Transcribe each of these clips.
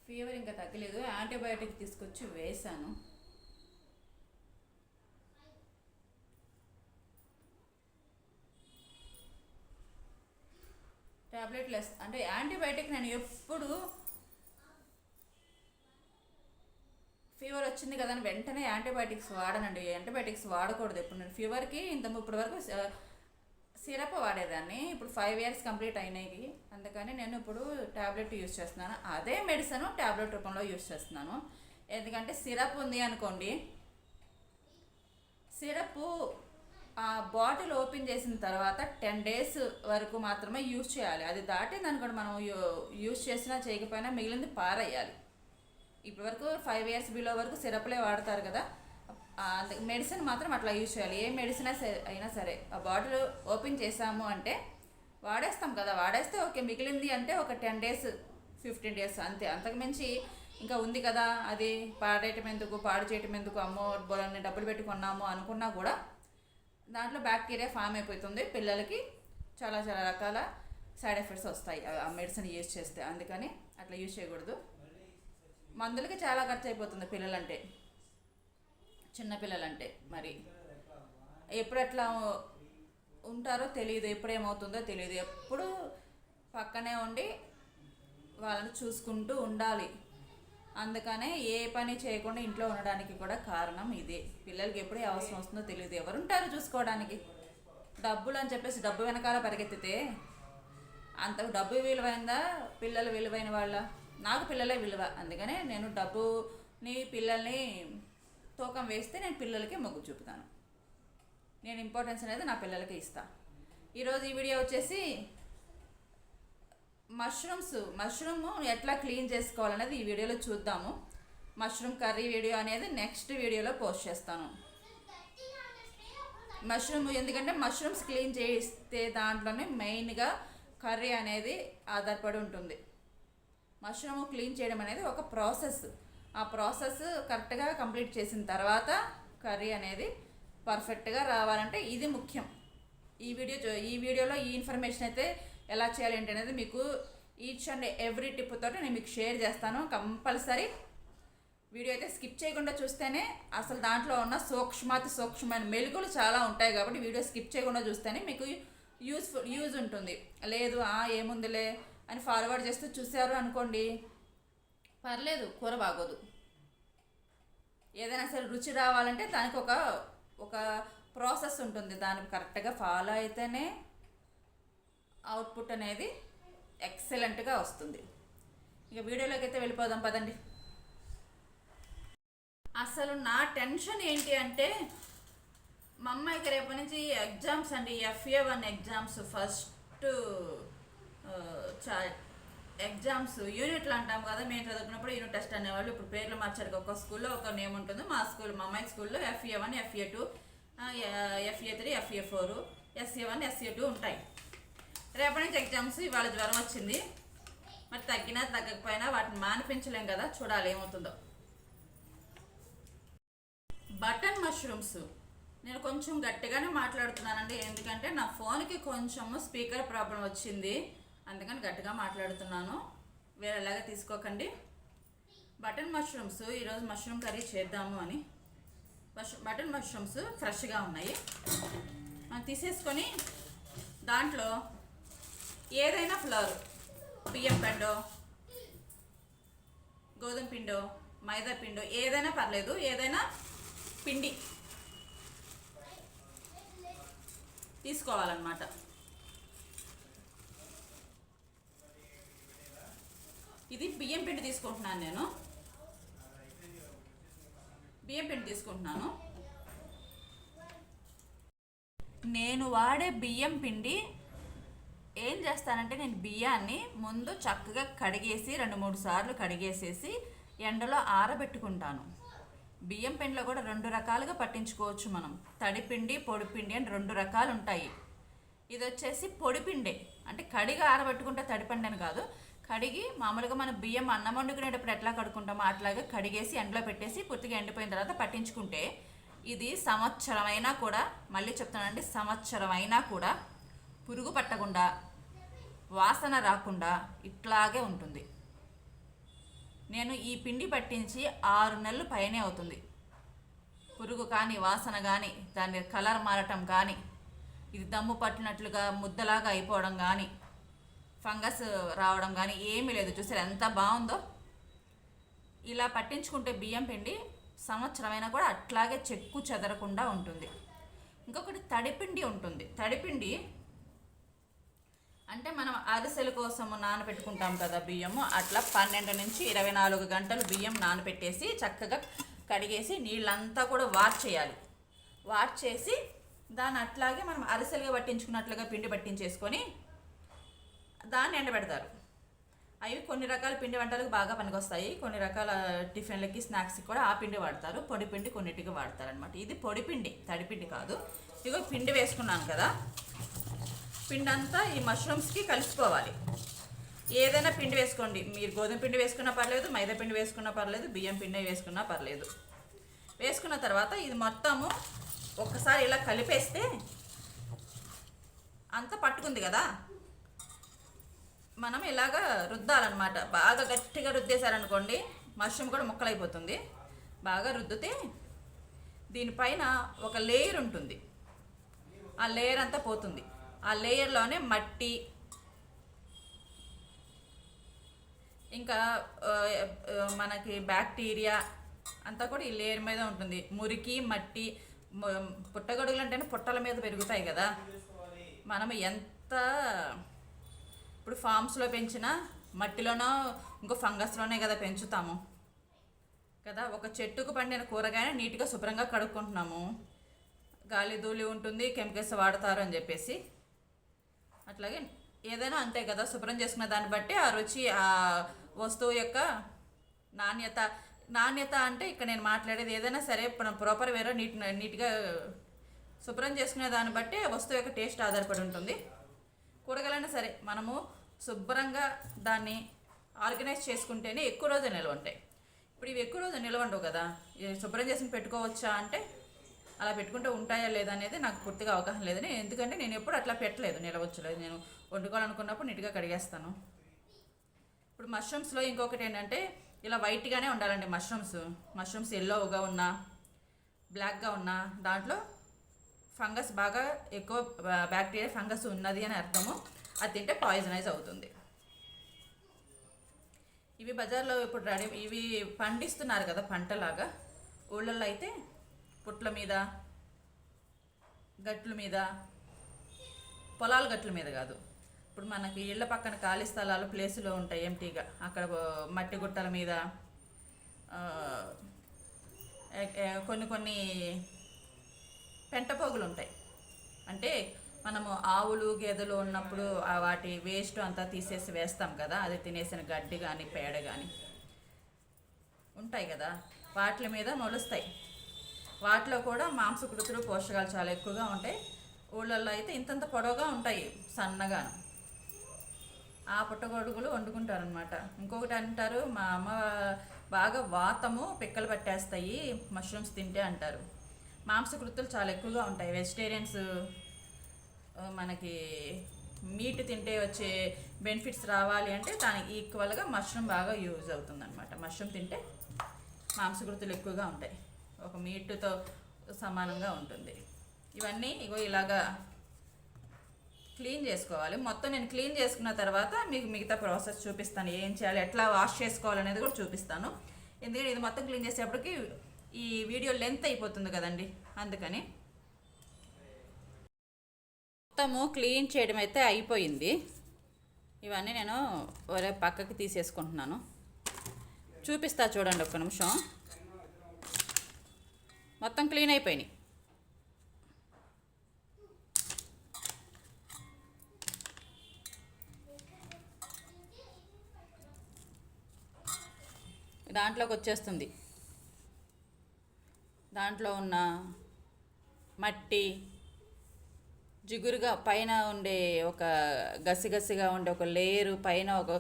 Fever ఇంకా తగ్గలేదు, antibiotic తీసుకొచ్చి వేశాను. టాబ్లెట్లెస్ అంటే యాంటీబయాటిక్ నేను ఎప్పుడు ఫీవర్ వచ్చింది కదా అని వెంటనే యాంటీబయాటిక్స్ వాడనండి. యాంటీబయాటిక్స్ వాడకూడదు ఎప్పుడు. నేను ఫీవర్కి ఇప్పటి వరకు సిరప్ వాడేదాన్ని. ఇప్పుడు 5 years కంప్లీట్ అయినాయి, అందుకని నేను ఇప్పుడు ట్యాబ్లెట్ యూస్ చేస్తున్నాను. అదే మెడిసిన్ ట్యాబ్లెట్ రూపంలో యూస్ చేస్తున్నాను. ఎందుకంటే సిరప్ ఉంది అనుకోండి, సిరప్ ఆ బాటిల్ ఓపెన్ చేసిన తర్వాత 10 days వరకు మాత్రమే యూజ్ చేయాలి. అది దాటింది అనుకోండి, మనం యూజ్ చేసినా చేయకపోయినా మిగిలింది పారేయాలి. ఇప్పటి వరకు 5 years బిలో వరకు సిరప్లే వాడతారు కదా, మెడిసిన్ మాత్రం అట్లా యూజ్ చేయాలి. ఏ మెడిసిన్ అయినా సరే ఆ బాటిల్ ఓపెన్ చేసాము అంటే వాడేస్తాం కదా, వాడేస్తే ఓకే, మిగిలింది అంటే ఒక 10 days 15 days అంతే. అంతకుమించి ఇంకా ఉంది కదా అది పాడేయటం ఎందుకు, పాడు చేయటం ఎందుకు, అమ్మో బోలని డబ్బులు పెట్టుకున్నాము అనుకున్నా కూడా దాంట్లో బ్యాక్టీరియా ఫామ్ అయిపోతుంది. పిల్లలకి చాలా చాలా రకాల సైడ్ ఎఫెక్ట్స్ వస్తాయి ఆ మెడిసిన్ యూజ్ చేస్తే. అందుకని అట్లా యూజ్ చేయకూడదు. మందులకి చాలా ఖర్చు అయిపోతుంది పిల్లలంటే, చిన్నపిల్లలంటే. మరి ఎప్పుడు ఎట్లా ఉంటారో తెలియదు, ఎప్పుడు ఏమవుతుందో తెలియదు. ఎప్పుడు పక్కనే ఉండి వాళ్ళని చూసుకుంటూ ఉండాలి. అందుకనే ఏ పని చేయకుండా ఇంట్లో ఉండడానికి కూడా కారణం ఇదే. పిల్లలకి ఎప్పుడు అవసరం వస్తుందో తెలియదు, ఎవరుంటారు చూసుకోవడానికి. డబ్బులు అని చెప్పేసి డబ్బు వెనకాల పరిగెత్తితే అంత డబ్బు విలువైందా, పిల్లలు విలువైన వాళ్ళ? నాకు పిల్లలే విలువ. అందుకనే నేను డబ్బుని పిల్లల్ని తూకం వేస్తే నేను పిల్లలకి మొగ్గు చూపుతాను. నేను ఇంపార్టెన్స్ అనేది నా పిల్లలకి ఇస్తాను. ఈరోజు ఈ వీడియో వచ్చేసి మష్రూమ్ ఎట్లా క్లీన్ చేసుకోవాలనేది ఈ వీడియోలో చూద్దాము. మష్రూమ్ కర్రీ వీడియో అనేది నెక్స్ట్ వీడియోలో పోస్ట్ చేస్తాను. ఎందుకంటే మష్రూమ్స్ క్లీన్ చేస్తే దాంట్లోనే మెయిన్గా కర్రీ అనేది ఆధారపడి ఉంటుంది. మష్రూమ్ క్లీన్ చేయడం అనేది ఒక ప్రాసెస్. ఆ ప్రాసెస్ కరెక్ట్గా కంప్లీట్ చేసిన తర్వాత కర్రీ అనేది పర్ఫెక్ట్గా రావాలంటే ఇది ముఖ్యం. ఈ వీడియోలో ఈ ఇన్ఫర్మేషన్ అయితే ఎలా చేయాలి ఏంటి అనేది మీకు ఈచ్ అండ్ ఎవ్రీ టిప్ తోటి నేను మీకు షేర్ చేస్తాను. కంపల్సరీ వీడియో అయితే స్కిప్ చేయకుండా చూస్తేనే, అసలు దాంట్లో ఉన్న సూక్ష్మమైన మెలుగులు చాలా ఉంటాయి కాబట్టి వీడియో స్కిప్ చేయకుండా చూస్తేనే మీకు యూజ్ ఉంటుంది. లేదు ఏముందిలే అని ఫార్వర్డ్ చేస్తూ చూసారు అనుకోండి, పర్లేదు, కూర బాగోదు. ఏదైనా సరే రుచి రావాలంటే దానికి ఒక ప్రాసెస్ ఉంటుంది. దానికి కరెక్ట్గా ఫాలో అయితేనే అవుట్పుట్ అనేది ఎక్సలెంట్గా వస్తుంది. ఇక వీడియోలోకి అయితే వెళ్ళిపోదాం పదండి. అసలు నా టెన్షన్ ఏంటి అంటే, మా అమ్మాయికి రేపటి నుంచి ఎగ్జామ్స్ అండి, FA1 ఎగ్జామ్స్. ఫస్ట్ ఎగ్జామ్స్ యూనిట్లు అంటాం కదా, మేము చదువుకున్నప్పుడు యూనిట్ టెస్ట్ అనేవాళ్ళు. ఇప్పుడు పేర్లు మార్చారు, ఒక్క స్కూల్లో ఒక నేమ్ ఉంటుంది. మా అమ్మాయి స్కూల్లో FA1, FA2, FA3, FA4, SA1, SA2 ఉంటాయి. రేపటి నుంచి ఎగ్జామ్స్. ఇవాళ జ్వరం వచ్చింది, మరి తగ్గినా తగ్గకపోయినా వాటిని మానిపించలేం కదా, చూడాలి ఏమవుతుందో. బటన్ మష్రూమ్స్ నేను కొంచెం గట్టిగానే మాట్లాడుతున్నానండి, ఎందుకంటే నా ఫోన్కి కొంచెం స్పీకర్ ప్రాబ్లం వచ్చింది, అందుకని గట్టిగా మాట్లాడుతున్నాను. వేరేలాగా తీసుకోకండి. బటన్ మష్రూమ్స్ ఈరోజు మష్రూమ్ కర్రీ చేద్దాము అని. బటన్ మష్రూమ్స్ ఫ్రెష్గా ఉన్నాయి, తీసేసుకొని దాంట్లో ఏదైనా ఫ్లవర్, బియ్యం పిండో, గోధుమ పిండో, మైదా పిండో, ఏదైనా పర్లేదు, ఏదైనా పిండి తీసుకోవాలన్నమాట. ఇది బియ్యం పిండి తీసుకుంటున్నాను, నేను వాడే బియ్యం పిండి ఏం చేస్తానంటే, నేను బియ్యాన్ని ముందు చక్కగా కడిగేసి 2-3 సార్లు కడిగేసేసి ఎండలో ఆరబెట్టుకుంటాను. బియ్యం పిండిలో కూడా 2 రకాలుగా పట్టించుకోవచ్చు మనం. తడిపిండి, పొడిపిండి అని 2 రకాలు ఉంటాయి. ఇది వచ్చేసి పొడిపిండే, అంటే కడిగి ఆరబెట్టుకుంటే తడిపిండి అని కాదు. కడిగి మామూలుగా మనం బియ్యం అన్నం వండుకునేటప్పుడు ఎట్లా కడుక్కుంటామో అట్లాగే కడిగేసి ఎండలో పెట్టేసి పూర్తిగా ఎండిపోయిన తర్వాత పట్టించుకుంటే ఇది సంవత్సరమైనా కూడా, మళ్ళీ చెప్తానండి, సంవత్సరమైనా కూడా పురుగు పట్టకుండా, వాసన రాకుండా ఇట్లాగే ఉంటుంది. నేను ఈ పిండి పట్టించి 6 నెలలు పైనే అవుతుంది. పురుగు కానీ, వాసన కానీ, దాని కలర్ మారటం కానీ, ఇది దమ్ము పట్టినట్లుగా ముద్దలాగా అయిపోవడం కానీ, ఫంగస్ రావడం కానీ ఏమీ లేదు. చూసారు ఎంత బాగుందో. ఇలా పట్టించుకుంటే బియ్యం పిండి సంవత్సరమైనా కూడా అట్లాగే చెక్కు చెదరకుండా ఉంటుంది. ఇంకొకటి తడిపిండి ఉంటుంది. తడిపిండి అంటే మనం అరిసెల కోసము నానబెట్టుకుంటాం కదా బియ్యము, అట్లా 12 నుంచి 24 గంటలు బియ్యం నానబెట్టేసి చక్కగా కడిగేసి నీళ్ళంతా కూడా వాష్ చేయాలి. వాష్ చేసి దాన్ని అట్లాగే మనం అరిసెలుగా పట్టించుకున్నట్లుగా పిండి పట్టించేసుకొని దాన్ని ఎండబెడతారు. అవి కొన్ని రకాల పిండి వంటలకు బాగా పనికొస్తాయి. కొన్ని రకాల టిఫిన్లకి, స్నాక్స్కి కూడా ఆ పిండి వాడతారు. పొడి పిండి కొన్నిటికి వాడతారు అనమాట. ఇది పొడి పిండి, తడిపిండి కాదు. ఇదిగో పిండి వేసుకున్నాను కదా, పిండి అంతా ఈ మష్రూమ్స్కి కలిసిపోవాలి. ఏదైనా పిండి వేసుకోండి, మీరు గోధుమ పిండి వేసుకున్నా పర్లేదు, మైదా పిండి వేసుకున్నా పర్లేదు, బియ్యం పిండి వేసుకున్నా పర్లేదు. వేసుకున్న తర్వాత ఇది మొత్తము ఒక్కసారి ఇలా కలిపేస్తే అంతా పట్టుకుంది కదా, మనం ఇలాగా రుద్దాలన్నమాట. బాగా గట్టిగా రుద్దేశారనుకోండి మష్రూమ్ కూడా ముక్కలైపోతుంది. బాగా రుద్దితే దీనిపైన ఒక లేయర్ ఉంటుంది, ఆ లేయర్ అంతా పోతుంది. ఆ లేయర్లోనే మట్టి, ఇంకా మనకి బ్యాక్టీరియా అంతా కూడా ఈ లేయర్ మీద ఉంటుంది. మురికి, మట్టి, పుట్టగొడుగులు అంటేనే పుట్టల మీద పెరుగుతాయి కదా. మనం ఎంత ఇప్పుడు ఫామ్స్లో పెంచిన మట్టిలోనో ఇంకో ఫంగస్లోనే కదా పెంచుతాము కదా. ఒక చెట్టుకు పండిన కూరగాయని నీట్గా శుభ్రంగా కడుక్కుంటున్నాము. గాలి ధూళి ఉంటుంది, కెమికల్స్ వాడతారు అని చెప్పేసి. అట్లాగే ఏదైనా అంతే కదా, శుభ్రం చేసుకున్న దాన్ని బట్టి ఆ రుచి, ఆ వస్తువు యొక్క నాణ్యత అంటే ఇక్కడ నేను మాట్లాడేది ఏదైనా సరే ప్రాపర్ వేరే నీట్గా శుభ్రం చేసుకునే దాన్ని బట్టి వస్తువు యొక్క టేస్ట్ ఆధారపడి ఉంటుంది. కూరగాయలైనా సరే మనము శుభ్రంగా దాన్ని ఆర్గనైజ్ చేసుకుంటేనే ఎక్కువ రోజులు నిల్వ ఉంటాయి. ఇప్పుడు ఇవి ఎక్కువ రోజులు నిల్వ ఉండవు కదా. శుభ్రం చేసి పెట్టుకోవచ్చా అంటే అలా పెట్టుకుంటే ఉంటాయా లేదా అనేది నాకు పూర్తిగా అవగాహన లేదని, ఎందుకంటే నేను ఎప్పుడు అట్లా పెట్టలేదు, నిలవచ్చలేదు. నేను వండుకోవాలనుకున్నప్పుడు నీట్గా కడిగేస్తాను. ఇప్పుడు మష్రూమ్స్లో ఇంకొకటి ఏంటంటే ఇలా వైట్గానే ఉండాలండి. మష్రూమ్స్ ఎల్లోగా ఉన్నా, బ్లాక్గా ఉన్నా దాంట్లో ఫంగస్ బాగా ఎక్కువ, బ్యాక్టీరియా ఫంగస్ ఉన్నది అని అర్థము. అది తింటే పాయిజనైజ్ అవుతుంది. ఇవి బజార్లో ఇప్పుడు ఇవి పండిస్తున్నారు కదా పంటలాగా. ఊళ్ళల్లో అయితే పుట్ల మీద, గట్ల మీద, పొలాల గట్ల మీద కాదు, ఇప్పుడు మనకి ఇళ్ళ పక్కన ఖాళీ స్థలాలు ప్లేసులో ఉంటాయి ఎంటీగా, అక్కడ మట్టి గుట్టల మీద కొన్ని పెంటపోగులు ఉంటాయి. అంటే మనము ఆవులు, గేదెలు ఉన్నప్పుడు వాటి వేస్ట్ అంతా తీసేసి వేస్తాం కదా, అది తినేసిన గడ్డి కానీ, పేడ కానీ ఉంటాయి కదా, వాటి మీద మొలుస్తాయి. వాటిలో కూడా మాంసకృతులు, పోషకాలు చాలా ఎక్కువగా ఉంటాయి. ఊళ్ళల్లో అయితే ఇంతంత పొడవుగా ఉంటాయి, సన్నగా. ఆ పుట్టగొడుగులు వండుకుంటారనమాట. ఇంకొకటి అంటారు, మా అమ్మ బాగా వాతము, పిక్కలు పట్టేస్తాయి మష్రూమ్స్ తింటే అంటారు. మాంసకృతులు చాలా ఎక్కువగా ఉంటాయి. వెజిటేరియన్స్ మనకి మీట్ తింటే వచ్చే బెనిఫిట్స్ రావాలి అంటే దానికి ఈక్వల్గా మష్రూమ్ బాగా యూజ్ అవుతుంది అనమాట. మష్రూమ్ తింటే మాంసకృతులు ఎక్కువగా ఉంటాయి, ఒక మీటుతో సమానంగా ఉంటుంది. ఇవన్నీ ఇగో ఇలాగా క్లీన్ చేసుకోవాలి. మొత్తం నేను క్లీన్ చేసుకున్న తర్వాత మీకు మిగతా ప్రాసెస్ చూపిస్తాను, ఏం చేయాలి, ఎట్లా వాష్ చేసుకోవాలనేది కూడా చూపిస్తాను. ఎందుకంటే ఇది మొత్తం క్లీన్ చేసేప్పటికి ఈ వీడియో లెంత్ అయిపోతుంది కదండి, అందుకని. మొత్తము క్లీన్ చేయడం అయితే అయిపోయింది. ఇవన్నీ నేను ఒరే పక్కకి తీసేసుకుంటున్నాను. చూపిస్తా చూడండి, ఒక్క నిమిషం. మొత్తం క్లీన్ అయిపోయినాయి. దాంట్లోకి వచ్చేస్తుంది. దాంట్లో ఉన్న మట్టి, జిగురుగా పైన ఉండే ఒక గసిగసిగా ఉండే ఒక లేయరు, పైన ఒక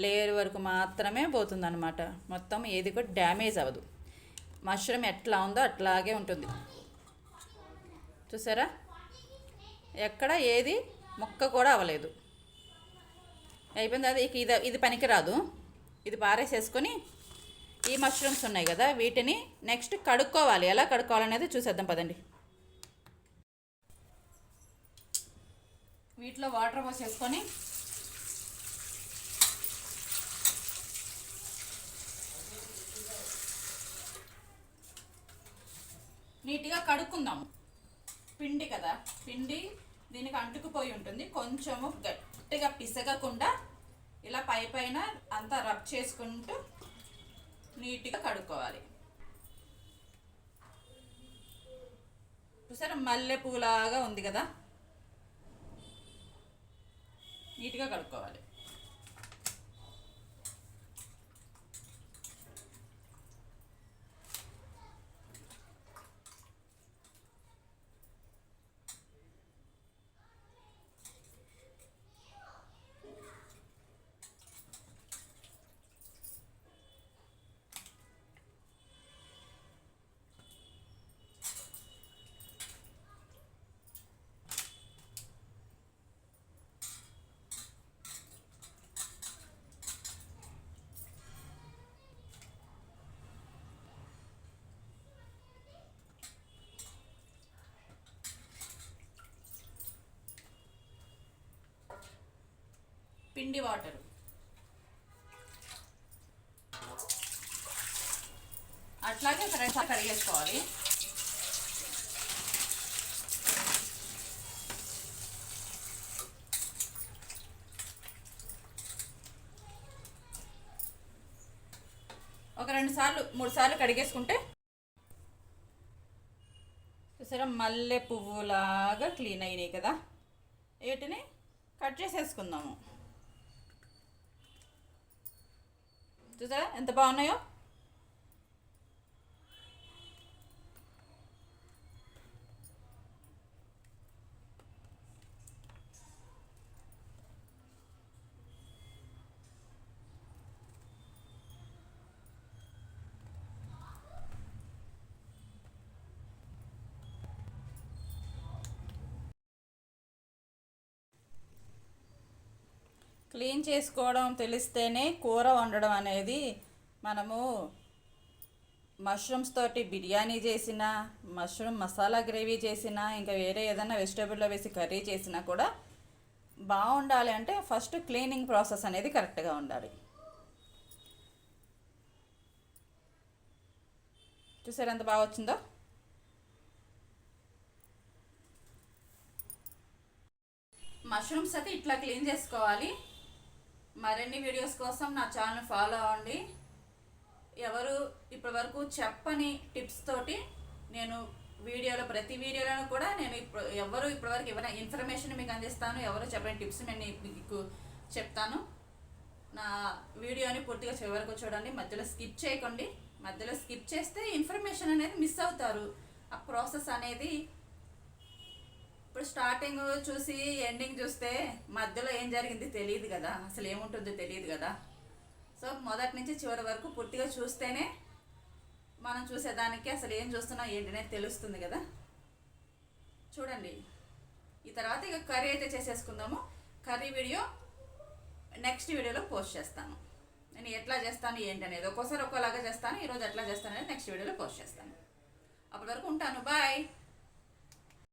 లేయర్ వరకు మాత్రమే పోతుందన్నమాట. మొత్తం ఏది కూడా డ్యామేజ్ అవ్వదు. మష్రూమ్ ఎట్లా ఉందో అట్లాగే ఉంటుంది. చూసారా, ఎక్కడ ఏది ముక్క కూడా అవ్వలేదు. అయిపోయింది. అది ఇది పనికిరాదు. ఇది పారేసేసుకొని ఈ మష్రూమ్స్ ఉన్నాయి కదా, వీటిని నెక్స్ట్ కడుక్కోవాలి. ఎలా కడుక్కోవాలనేది చూసేద్దాం పదండి. వీటిలో వాటర్ పోసేసుకొని నీట్గా కడుక్కుందాము. పిండి కదా, పిండి దీనికి అంటుకుపోయి ఉంటుంది. కొంచెము గట్టిగా పిసగకుండా ఇలా పై పైన అంతా రబ్ చేసుకుంటూ నీట్గా కడుక్కోవాలి. చూసారా మల్లె పూలాగా ఉంది కదా, నీట్గా కడుక్కోవాలి. పిండి వాటర్ అట్లాగే ఒక 2 సార్లు కడిగేసుకోవాలి. ఒక 2 సార్లు 3 సార్లు కడిగేసుకుంటే చూసారా మల్లె పువ్వులాగా క్లీన్ అయినాయి కదా. వీటిని కట్ చేసేసుకుందాము. చూసారా ఎంత బాగున్నాయో. క్లీన్ చేసుకోవడం తెలిస్తేనే కూర వండడం అనేది. మనము మష్రూమ్స్ తోటి బిర్యానీ చేసినా, మష్రూమ్ మసాలా గ్రేవీ చేసినా, ఇంకా వేరే ఏదైనా వెజిటేబుల్లో వేసి కర్రీ చేసినా కూడా బాగుండాలి అంటే ఫస్ట్ క్లీనింగ్ ప్రాసెస్ అనేది కరెక్ట్గా ఉండాలి. చూసారు ఎంత బాగా వచ్చిందో. మష్రూమ్స్ అయితే ఇట్లా క్లీన్ చేసుకోవాలి. మరిన్ని వీడియోస్ కోసం నా ఛానల్ ఫాలో అవ్వండి. ఎవరు ఇప్పటి వరకు చెప్పని టిప్స్ తోటి నేను ప్రతి వీడియోలను కూడా నేను ఎవరు ఇప్పటివరకు ఎవరైనా ఇన్ఫర్మేషన్ మీకు అందిస్తాను. ఎవరు చెప్పని టిప్స్ నేను మీకు చెప్తాను. నా వీడియోని పూర్తిగా చివరి వరకు చూడండి, మధ్యలో స్కిప్ చేయకండి. మధ్యలో స్కిప్ చేస్తే ఇన్ఫర్మేషన్ అనేది మిస్ అవుతారు. ఆ ప్రాసెస్ అనేది ఇప్పుడు స్టార్టింగ్ చూసి ఎండింగ్ చూస్తే మధ్యలో ఏం జరిగింది తెలియదు కదా, అసలు ఏముంటుందో తెలియదు కదా. సో మొదటి నుంచి చివరి వరకు పూర్తిగా చూస్తేనే మనం చూసేదానికి అసలు ఏం చూస్తున్నాం ఏంటనేది తెలుస్తుంది కదా. చూడండి, ఈ తర్వాత ఇక కర్రీ అయితే చేసేసుకుందాము. కర్రీ వీడియో నెక్స్ట్ వీడియోలో పోస్ట్ చేస్తాను. నేను ఎట్లా చేస్తాను ఏంటనేది ఒక్కోసారి ఒక్కోలాగా చేస్తాను. ఈరోజు ఎట్లా చేస్తాను అనేది నెక్స్ట్ వీడియోలో పోస్ట్ చేస్తాను. అప్పటి వరకు ఉంటాను. బాయ్.